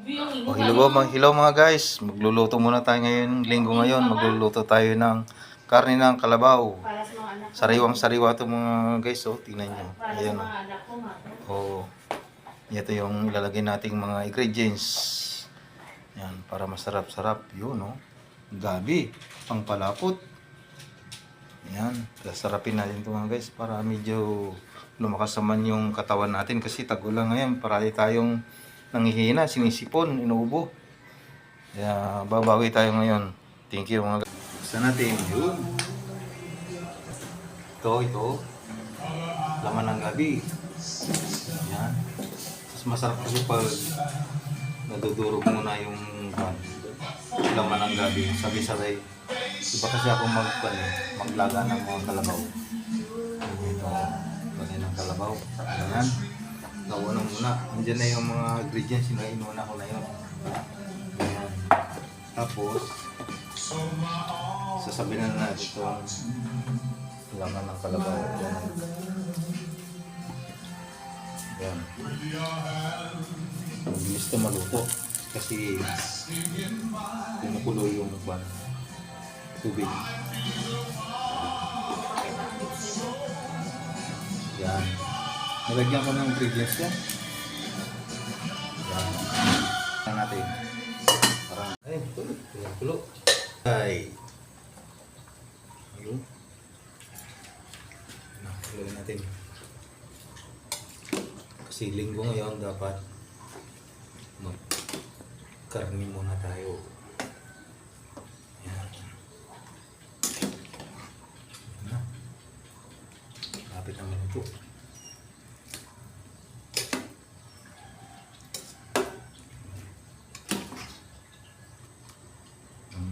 Oh, hello mga guys. Magluluto muna tayo ngayon, linggo ngayon. Magluluto tayo ng karne ng kalabaw. Sariwang-sariwa to mga guys, oh. Tingnan niyo. Ayan oh. Oh. Ito yung ilalagay nating mga ingredients. Yan, para masarap-sarap 'yun, oh. Gabi, pang palapot. Yan, sarapin natin ito mga guys para medyo lumakas naman yung katawan natin kasi tag-ulan ngayon. Parati tayong nanghihina, sinisipon, inuubo. Kaya babawi tayo ngayon. Thank you mga guys. Basta natin yun. Ito. Laman ng gabi. Yan. Mas masarap kasi pag nadudurog muna yung laman ng gabi. Sabay-sabay. Iba kasi ako maglaga ng mga kalabaw. Ito. Kasi ng kalabaw. Ayan. Nauna muna. Andiyan na yung mga ingredients. Inuuna ko na yun. Ayan. Tapos, sasabihin na natin itong laman ng kalabaw. Ayan. Ayan. Mabilis ito maluto. Kasi kumukulo yung tubig. Ayan. Nalagyan ko ng ingredients yan. Yan. Tingnan natin. Parang, tulo. Ay. Ayun. Tuloy natin. Kasi linggo ngayon dapat magkarni muna tayo. Yan. Yan na. Lapit naman ito.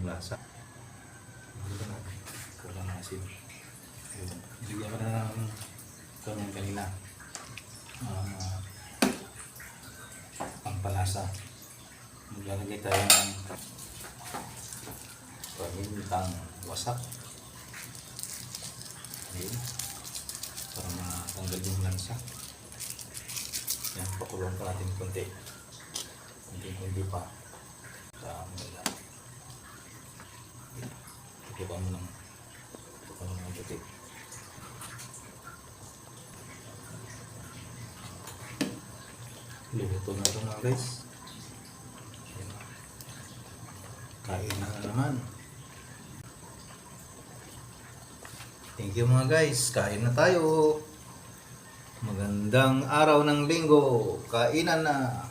Lasa. Dito natin. Kulang na asin. Bigyan ko na ng kanina. Pampalasa. Maglalagay tayo ng pamintang wasak. Ayun. Para matanggal yung lansa. Yan. Pakulong pa natin konti. Kunti pa. Tama. Tutukan mo ng puti. Luto na ito mga guys. Kain na naman. Thank you mga guys. Kain na tayo. Magandang araw ng linggo. Kainan na.